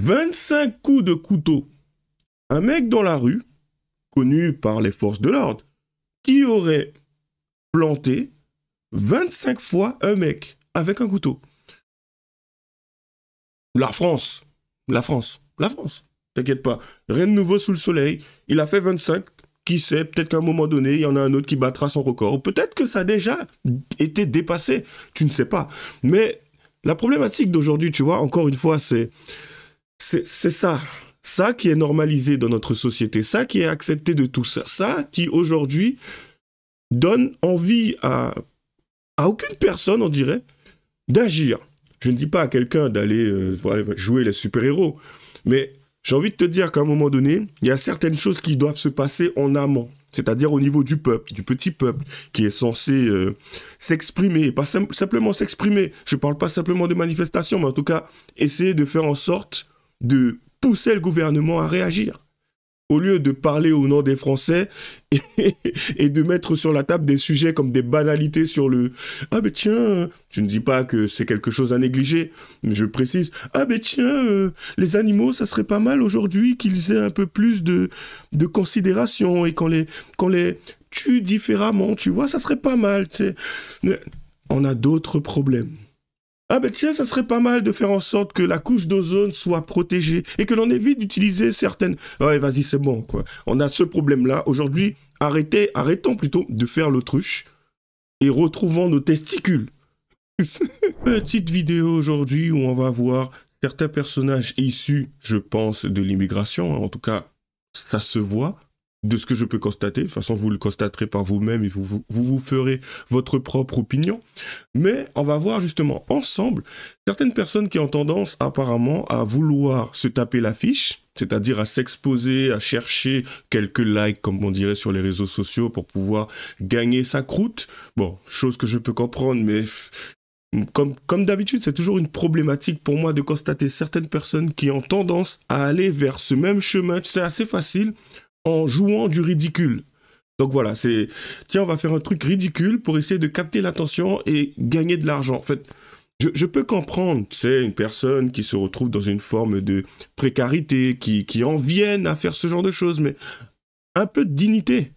25 coups de couteau. Un mec dans la rue, connu par les forces de l'ordre, qui aurait planté 25 fois un mec avec un couteau. La France. T'inquiète pas, rien de nouveau sous le soleil. Il a fait 25. Qui sait, peut-être qu'à un moment donné, il y en a un autre qui battra son record. Ou peut-être que ça a déjà été dépassé. Tu ne sais pas. Mais la problématique d'aujourd'hui, tu vois, encore une fois, c'est ça. Ça qui est normalisé dans notre société. Ça qui est accepté de tous. Ça qui, aujourd'hui, donne envie à aucune personne, on dirait, d'agir. Je ne dis pas à quelqu'un d'aller jouer les super-héros, mais j'ai envie de te dire qu'à un moment donné, il y a certaines choses qui doivent se passer en amont, c'est-à-dire au niveau du peuple, du petit peuple, qui est censé s'exprimer, pas simplement s'exprimer. Je ne parle pas simplement de manifestation, mais en tout cas, essayer de faire en sorte de pousser le gouvernement à réagir. Au lieu de parler au nom des Français et de mettre sur la table des sujets comme des banalités sur le « Ah ben tiens, je ne dis pas que c'est quelque chose à négliger, mais je précise « Ah ben tiens, les animaux, ça serait pas mal aujourd'hui qu'ils aient un peu plus de considération et qu'on les tue différemment, tu vois, ça serait pas mal, tu sais. » On a d'autres problèmes. Ah ben tiens, ça serait pas mal de faire en sorte que la couche d'ozone soit protégée et que l'on évite d'utiliser certaines... Ouais, vas-y, c'est bon, quoi. On a ce problème-là. Aujourd'hui, arrêtons plutôt de faire l'autruche et retrouvons nos testicules. Petite vidéo aujourd'hui où on va voir certains personnages issus, je pense, de l'immigration. En tout cas, ça se voit. De ce que je peux constater, de toute façon vous le constaterez par vous-même et vous ferez votre propre opinion. Mais on va voir justement ensemble certaines personnes qui ont tendance apparemment à vouloir se taper l'affiche, c'est-à-dire à s'exposer, à chercher quelques likes comme on dirait sur les réseaux sociaux pour pouvoir gagner sa croûte. Bon, chose que je peux comprendre, mais comme d'habitude, c'est toujours une problématique pour moi de constater certaines personnes qui ont tendance à aller vers ce même chemin. C'est assez facile. En jouant du ridicule. Donc voilà, tiens, on va faire un truc ridicule pour essayer de capter l'attention et gagner de l'argent. En fait, je peux comprendre, tu sais, une personne qui se retrouve dans une forme de précarité, qui en vienne à faire ce genre de choses, mais un peu de dignité.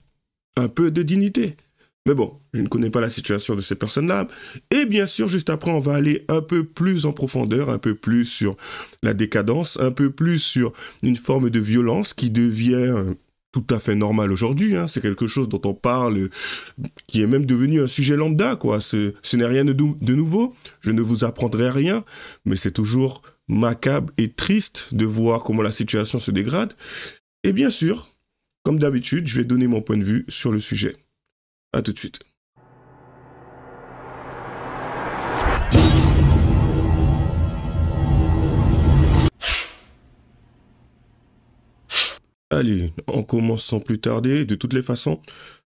Mais bon, je ne connais pas la situation de ces personnes-là. Et bien sûr, juste après, on va aller un peu plus en profondeur, un peu plus sur la décadence, un peu plus sur une forme de violence qui devient tout à fait normal aujourd'hui, hein. C'est quelque chose dont on parle, qui est même devenu un sujet lambda, quoi. Ce n'est rien de nouveau, je ne vous apprendrai rien, mais c'est toujours macabre et triste de voir comment la situation se dégrade. Et bien sûr, comme d'habitude, je vais donner mon point de vue sur le sujet. À tout de suite. Allez, on commence sans plus tarder. De toutes les façons,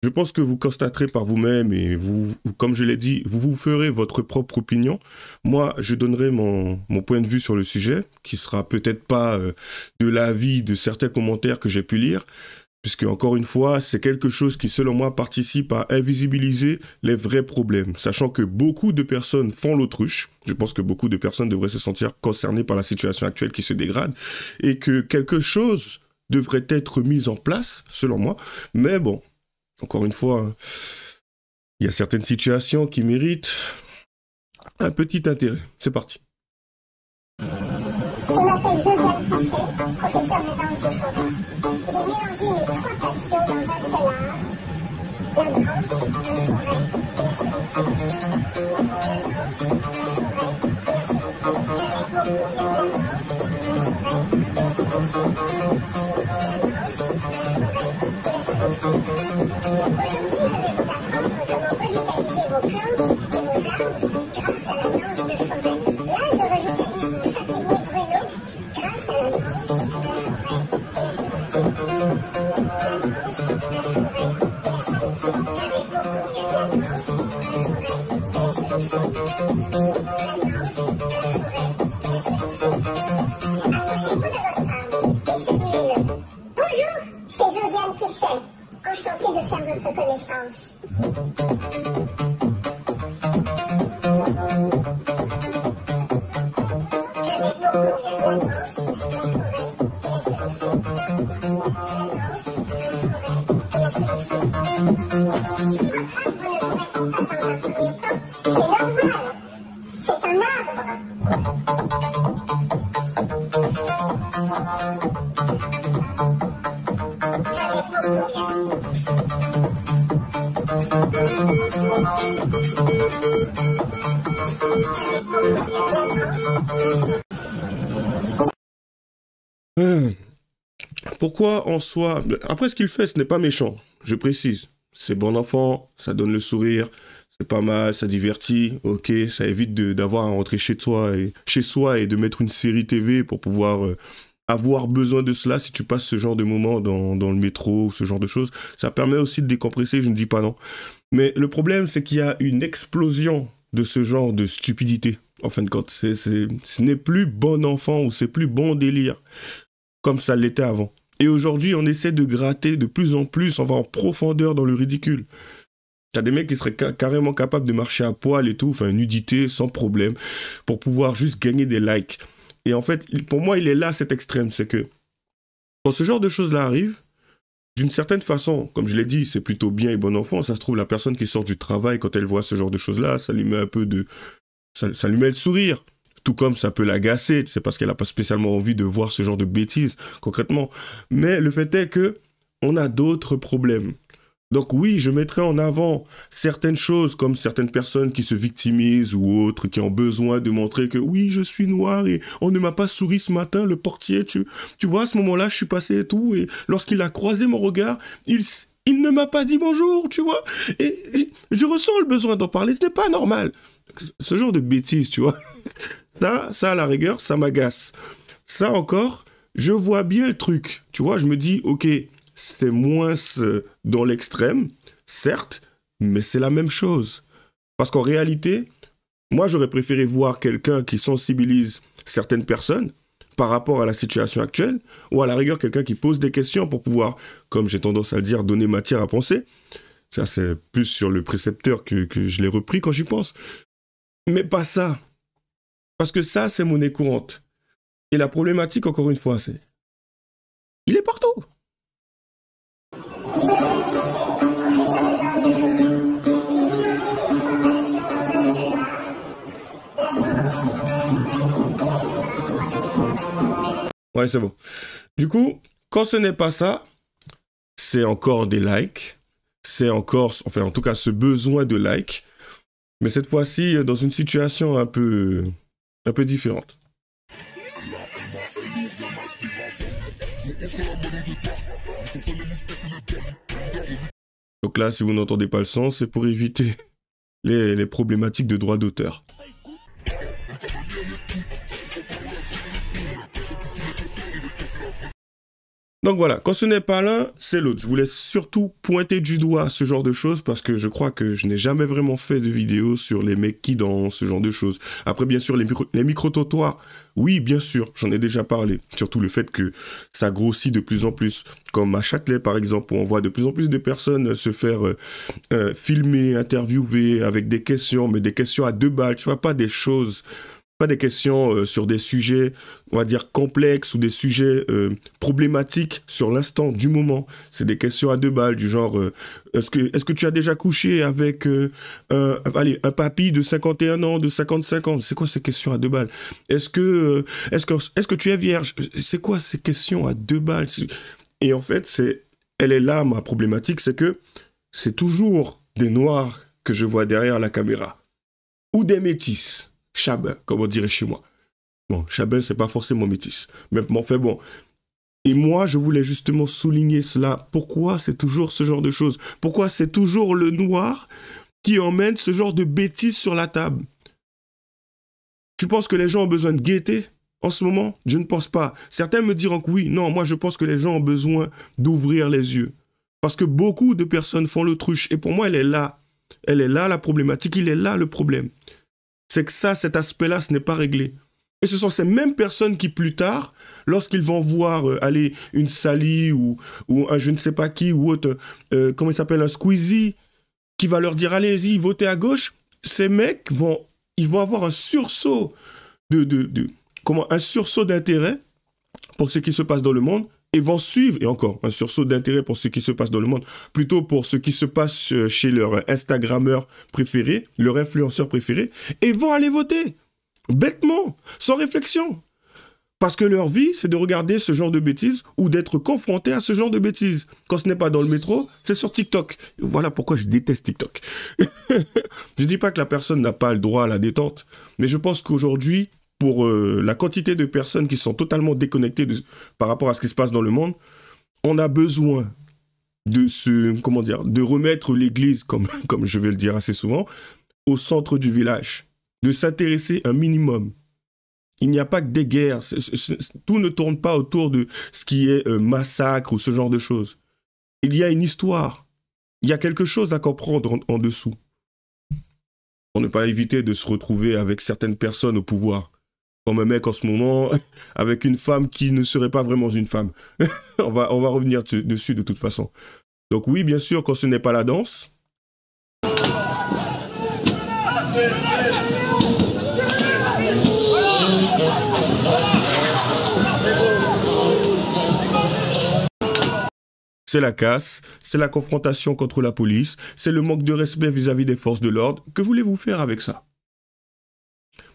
je pense que vous constaterez par vous-même et vous, comme je l'ai dit, vous ferez votre propre opinion. Moi, je donnerai mon point de vue sur le sujet, qui sera peut-être pas de l'avis de certains commentaires que j'ai pu lire, puisque, encore une fois, c'est quelque chose qui, selon moi, participe à invisibiliser les vrais problèmes, sachant que beaucoup de personnes font l'autruche. Je pense que beaucoup de personnes devraient se sentir concernées par la situation actuelle qui se dégrade, et que quelque chose devrait être mis en place, selon moi. Mais bon, encore une fois, il y a certaines situations qui méritent un petit intérêt. C'est parti. Je m'appelle Josiane Pichet, professeure de danse de forêt. J'ai mélangé mes trois passions dans un seul art, la danse, la forêt et la solitude. La danse, la forêt et la solitude. J'aime beaucoup la danse, la forêt et la solitude. Aujourd'hui, je vais vous apprendre comment revitaliser vos plantes et vos arbres grâce à la danse de forêt. Là, je revitalise mon châtaignier Bruno grâce à la danse, la forêt et la solitude. La danse, la forêt et la solitude. J'aime beaucoup la danse, la forêt et la solitude. La danse, la forêt et la solitude. Approchez-vous de votre âme et saluez-le. Bonjour, c'est Josiane Pichet. Enchantée de faire votre connaissance. J'aime beaucoup la danse, la Pourquoi en soi... Après, ce qu'il fait, ce n'est pas méchant, je précise. C'est bon enfant, ça donne le sourire, c'est pas mal, ça divertit, ok, ça évite d'avoir à rentrer chez soi et de mettre une série TV pour pouvoir avoir besoin de cela si tu passes ce genre de moment dans le métro ou ce genre de choses. Ça permet aussi de décompresser, je ne dis pas non. Mais le problème, c'est qu'il y a une explosion de ce genre de stupidité, en fin de compte. Ce n'est plus bon enfant ou c'est plus bon délire, comme ça l'était avant. Et aujourd'hui, on essaie de gratter de plus en plus, on va en profondeur dans le ridicule. T'as des mecs qui seraient carrément capables de marcher à poil et tout, enfin nudité, sans problème, pour pouvoir juste gagner des likes. Et en fait, pour moi, il est là cet extrême, c'est que quand ce genre de choses-là arrive, d'une certaine façon, comme je l'ai dit, c'est plutôt bien et bon enfant, ça se trouve, la personne qui sort du travail, quand elle voit ce genre de choses-là, ça lui met un peu de... ça lui met le sourire. Tout comme ça peut l'agacer, c'est parce qu'elle n'a pas spécialement envie de voir ce genre de bêtises, concrètement. Mais le fait est que on a d'autres problèmes. Donc oui, je mettrai en avant certaines choses, comme certaines personnes qui se victimisent ou autres, qui ont besoin de montrer que oui, je suis noir et on ne m'a pas souri ce matin, le portier, tu vois, à ce moment-là, je suis passé et tout, et lorsqu'il a croisé mon regard, il ne m'a pas dit bonjour, tu vois, et je ressens le besoin d'en parler, ce n'est pas normal. Ce genre de bêtises, tu vois. Ça, à la rigueur, ça m'agace. Ça encore, je vois bien le truc. Tu vois, je me dis, ok, c'est moins dans l'extrême, certes, mais c'est la même chose. Parce qu'en réalité, moi, j'aurais préféré voir quelqu'un qui sensibilise certaines personnes par rapport à la situation actuelle, ou à la rigueur, quelqu'un qui pose des questions pour pouvoir, comme j'ai tendance à le dire, donner matière à penser. Ça, c'est plus sur le précepteur que je l'ai repris quand j'y pense. Mais pas ça. Parce que ça, c'est monnaie courante. Et la problématique, encore une fois, c'est... il est partout. Ouais, c'est bon. Du coup, quand ce n'est pas ça, c'est encore des likes. C'est encore, enfin, en tout cas, ce besoin de likes. Mais cette fois-ci, dans une situation un peu différente. Donc là, si vous n'entendez pas le son, c'est pour éviter les problématiques de droit d'auteur. Donc voilà, quand ce n'est pas l'un, c'est l'autre. Je voulais surtout pointer du doigt ce genre de choses parce que je crois que je n'ai jamais vraiment fait de vidéo sur les mecs qui dansent, ce genre de choses. Après, bien sûr, les micro-trottoirs, oui, bien sûr, j'en ai déjà parlé. Surtout le fait que ça grossit de plus en plus. Comme à Châtelet, par exemple, où on voit de plus en plus de personnes se faire filmer, interviewer avec des questions, mais des questions à 2 balles, tu vois, pas des choses... Pas des questions sur des sujets, on va dire, complexes ou des sujets problématiques sur l'instant du moment. C'est des questions à 2 balles du genre, est-ce que tu as déjà couché avec un papy de 51 ans, de 55 ans? C'est quoi ces questions à 2 balles? Est-ce que tu es vierge? C'est quoi ces questions à 2 balles? Et en fait, elle est là, ma problématique, c'est que c'est toujours des noirs que je vois derrière la caméra. Ou des métis. Chabin, comme on dirait chez moi. Bon, Chabin, c'est pas forcément métis. Mais enfin bon. Et moi, je voulais justement souligner cela. Pourquoi c'est toujours ce genre de choses? Pourquoi c'est toujours le noir qui emmène ce genre de bêtises sur la table? Tu penses que les gens ont besoin de gaieté en ce moment? Je ne pense pas. Certains me diront que oui. Non, moi, je pense que les gens ont besoin d'ouvrir les yeux. Parce que beaucoup de personnes font l'autruche. Et pour moi, elle est là. Elle est là, la problématique. Il est là, le problème. C'est que ça, cet aspect-là, ce n'est pas réglé. Et ce sont ces mêmes personnes qui, plus tard, lorsqu'ils vont voir une Sally ou un je ne sais pas qui ou autre, comment il s'appelle, un Squeezie, qui va leur dire, allez-y, votez à gauche, ces mecs vont avoir un sursaut un sursaut d'intérêt pour ce qui se passe dans le monde et vont suivre, et encore, un sursaut d'intérêt pour ce qui se passe dans le monde, plutôt pour ce qui se passe chez leur Instagrammeur préféré, leur influenceur préféré, et vont aller voter, bêtement, sans réflexion. Parce que leur vie, c'est de regarder ce genre de bêtises ou d'être confronté à ce genre de bêtises. Quand ce n'est pas dans le métro, c'est sur TikTok. Voilà pourquoi je déteste TikTok. Je dis pas que la personne n'a pas le droit à la détente, mais je pense qu'aujourd'hui, pour la quantité de personnes qui sont totalement déconnectées par rapport à ce qui se passe dans le monde, on a besoin de remettre l'église, comme je vais le dire assez souvent, au centre du village, de s'intéresser un minimum. Il n'y a pas que des guerres, tout ne tourne pas autour de ce qui est massacre ou ce genre de choses. Il y a une histoire, il y a quelque chose à comprendre en dessous. Pour ne pas éviter de se retrouver avec certaines personnes au pouvoir. Comme un mec en ce moment, avec une femme qui ne serait pas vraiment une femme. on va revenir dessus de toute façon. Donc oui, bien sûr, quand ce n'est pas la danse... C'est la casse, c'est la confrontation contre la police, c'est le manque de respect vis-à-vis des forces de l'ordre. Que voulez-vous faire avec ça?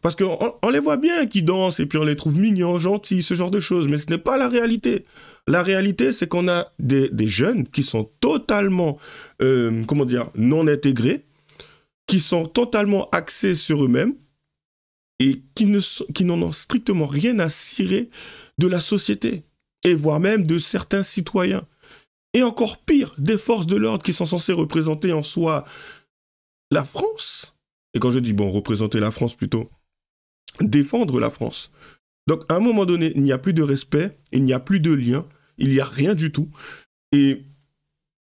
Parce qu'on les voit bien qui dansent et puis on les trouve mignons, gentils, ce genre de choses, mais ce n'est pas la réalité. La réalité, c'est qu'on a des jeunes qui sont totalement, non intégrés, qui sont totalement axés sur eux-mêmes et qui n'en ont strictement rien à cirer de la société et voire même de certains citoyens. Et encore pire, des forces de l'ordre qui sont censées représenter en soi la France. Et quand je dis, représenter la France plutôt, défendre la France. Donc, à un moment donné, il n'y a plus de respect, il n'y a plus de lien, il n'y a rien du tout. Et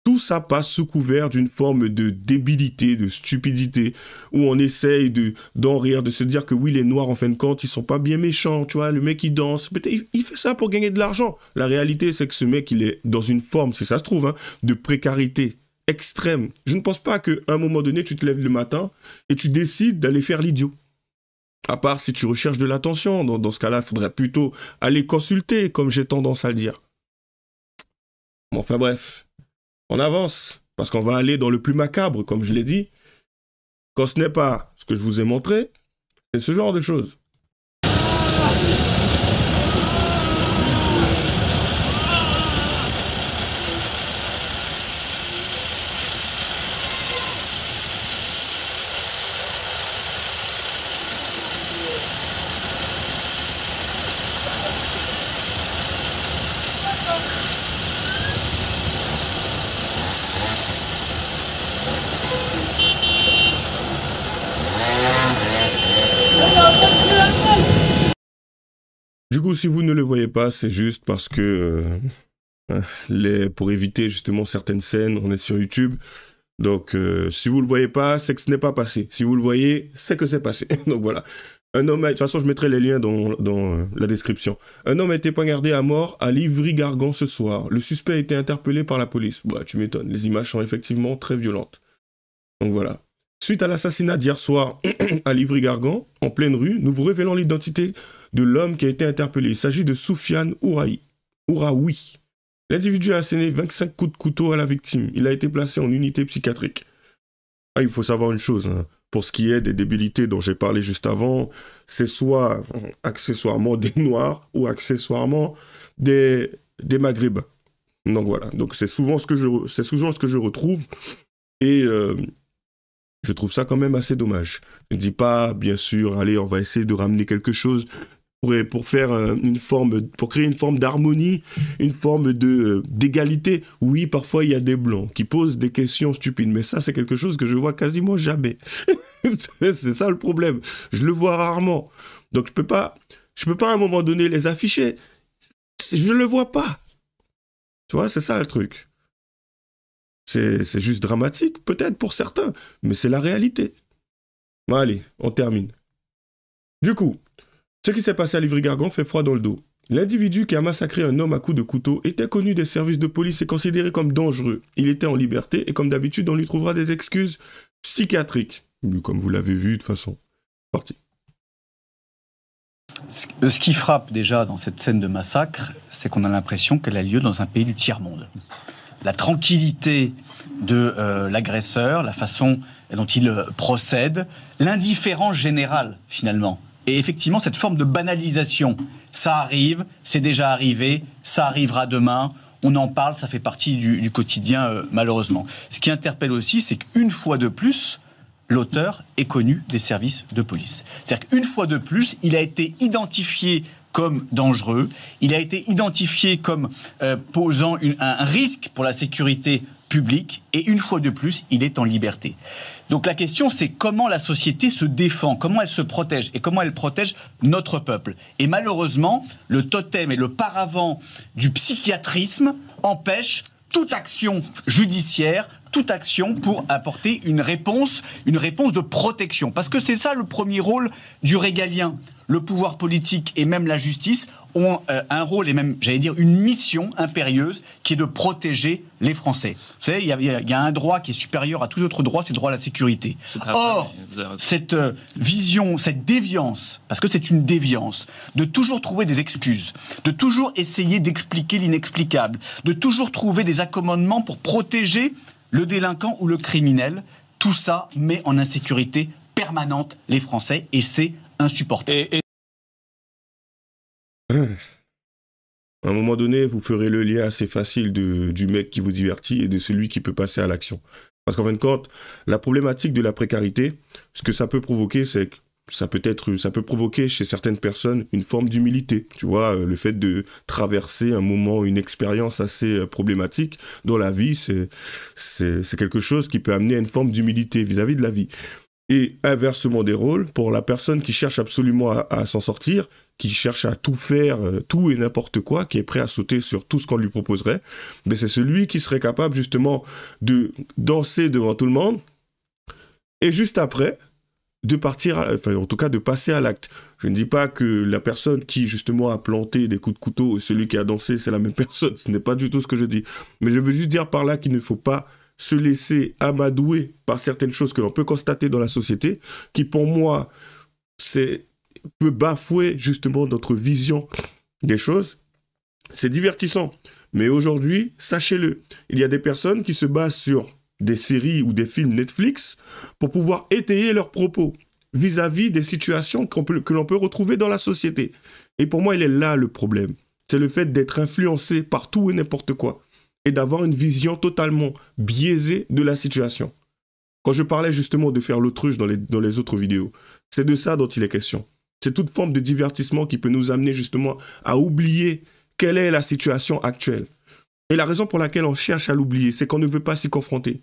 tout ça passe sous couvert d'une forme de débilité, de stupidité, où on essaye d'en rire, de se dire que oui, les Noirs, en fin de compte, ils sont pas bien méchants, tu vois, le mec, il danse, il fait ça pour gagner de l'argent. La réalité, c'est que ce mec, il est dans une forme, si ça se trouve, de précarité extrême. Je ne pense pas qu'à un moment donné, tu te lèves le matin et tu décides d'aller faire l'idiot. À part si tu recherches de l'attention, dans ce cas-là, il faudrait plutôt aller consulter, comme j'ai tendance à le dire. Bon, enfin bref. On avance, parce qu'on va aller dans le plus macabre, comme je l'ai dit. Quand ce n'est pas ce que je vous ai montré, c'est ce genre de choses. Du coup, si vous ne le voyez pas, c'est juste parce que pour éviter justement certaines scènes, on est sur YouTube. Donc, si vous le voyez pas, c'est que ce n'est pas passé. Si vous le voyez, c'est que c'est passé. Donc voilà. Un homme, de toute façon, je mettrai les liens dans la description. Un homme a été poignardé à mort à Livry-Gargan ce soir. Le suspect a été interpellé par la police. Bah, tu m'étonnes. Les images sont effectivement très violentes. Donc voilà. Suite à l'assassinat d'hier soir à Livry-Gargan, en pleine rue, nous vous révélons l'identité de l'homme qui a été interpellé. Il s'agit de Soufiane Ouraoui. L'individu a asséné 25 coups de couteau à la victime. Il a été placé en unité psychiatrique. Ah, il faut savoir une chose, pour ce qui est des débilités dont j'ai parlé juste avant, c'est soit accessoirement des Noirs ou accessoirement des Maghrébins. Donc voilà, donc c'est souvent ce que je retrouve et je trouve ça quand même assez dommage. Je ne dis pas, bien sûr, allez, on va essayer de ramener quelque chose pour faire pour créer une forme d'harmonie, une forme d'égalité. Oui, parfois il y a des blancs qui posent des questions stupides, mais ça c'est quelque chose que je vois quasiment jamais. C'est ça le problème. Je le vois rarement. Donc je peux pas à un moment donné les afficher. Je ne le vois pas. Tu vois, c'est ça le truc. C'est juste dramatique, peut-être pour certains, mais c'est la réalité. Bon, allez, on termine. Du coup, ce qui s'est passé à Livry-Gargan fait froid dans le dos. L'individu qui a massacré un homme à coups de couteau était connu des services de police et considéré comme dangereux. Il était en liberté et comme d'habitude, on lui trouvera des excuses psychiatriques. Comme vous l'avez vu de toute façon. Parti. Ce qui frappe déjà dans cette scène de massacre, c'est qu'on a l'impression qu'elle a lieu dans un pays du tiers-monde. La tranquillité de l'agresseur, la façon dont il procède, l'indifférence générale finalement. Et effectivement, cette forme de banalisation, ça arrive, c'est déjà arrivé, ça arrivera demain, on en parle, ça fait partie du quotidien malheureusement. Ce qui interpelle aussi, c'est qu'une fois de plus, l'auteur est connu des services de police. C'est-à-dire qu'une fois de plus, il a été identifié comme dangereux, il a été identifié comme posant un risque pour la sécurité publique, et une fois de plus, il est en liberté. Donc la question, c'est comment la société se défend, comment elle se protège, et comment elle protège notre peuple. Et malheureusement, le totem et le paravent du psychiatrisme empêchent toute action judiciaire, toute action pour apporter une réponse de protection. Parce que c'est ça le premier rôle du régalien. Le pouvoir politique et même la justice ont un rôle et même, j'allais dire, une mission impérieuse qui est de protéger les Français. Vous savez, il y a un droit qui est supérieur à tous les autres droits, c'est le droit à la sécurité. Or, cette vision, cette déviance, parce que c'est une déviance, de toujours trouver des excuses, de toujours essayer d'expliquer l'inexplicable, de toujours trouver des accommodements pour protéger le délinquant ou le criminel, tout ça met en insécurité permanente les Français et c'est insupportable. À un moment donné, vous ferez le lien assez facile du mec qui vous divertit et de celui qui peut passer à l'action. Parce qu'en fin de compte, la problématique de la précarité, ce que ça peut provoquer, c'est que ça peut provoquer chez certaines personnes une forme d'humilité. Tu vois, le fait de traverser un moment, une expérience assez problématique dans la vie, c'est quelque chose qui peut amener à une forme d'humilité vis-à-vis de la vie. Et inversement des rôles, pour la personne qui cherche absolument à s'en sortir, qui cherche à tout faire, tout et n'importe quoi, qui est prêt à sauter sur tout ce qu'on lui proposerait, mais c'est celui qui serait capable justement de danser devant tout le monde, et juste après, de partir, enfin en tout cas de passer à l'acte. Je ne dis pas que la personne qui justement a planté des coups de couteau et celui qui a dansé, c'est la même personne, ce n'est pas du tout ce que je dis. Mais je veux juste dire par là qu'il ne faut pas se laisser amadouer par certaines choses que l'on peut constater dans la société, qui pour moi, peut bafouer justement notre vision des choses. C'est divertissant. Mais aujourd'hui, sachez-le, il y a des personnes qui se basent sur des séries ou des films Netflix pour pouvoir étayer leurs propos vis-à-vis des situations que l'on peut retrouver dans la société. Et pour moi, il est là le problème. C'est le fait d'être influencé par tout et n'importe quoi et d'avoir une vision totalement biaisée de la situation. Quand je parlais justement de faire l'autruche dans les autres vidéos, c'est de ça dont il est question. C'est toute forme de divertissement qui peut nous amener justement à oublier quelle est la situation actuelle. Et la raison pour laquelle on cherche à l'oublier, c'est qu'on ne veut pas s'y confronter.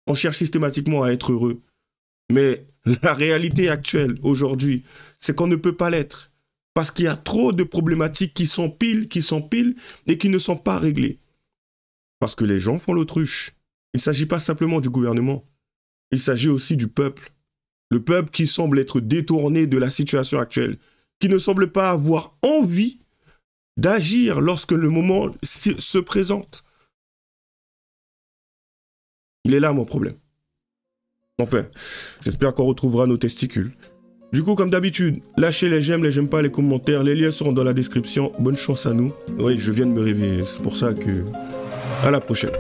On cherche systématiquement à être heureux. Mais la réalité actuelle, aujourd'hui, c'est qu'on ne peut pas l'être. Parce qu'il y a trop de problématiques qui s'empilent et qui ne sont pas réglées. Parce que les gens font l'autruche. Il ne s'agit pas simplement du gouvernement. Il s'agit aussi du peuple. Le peuple qui semble être détourné de la situation actuelle, qui ne semble pas avoir envie d'agir lorsque le moment se présente. Il est là mon problème. Enfin, j'espère qu'on retrouvera nos testicules. Du coup, comme d'habitude, lâchez les j'aime pas, les commentaires, les liens seront dans la description. Bonne chance à nous. Oui, je viens de me réveiller, c'est pour ça que... À la prochaine.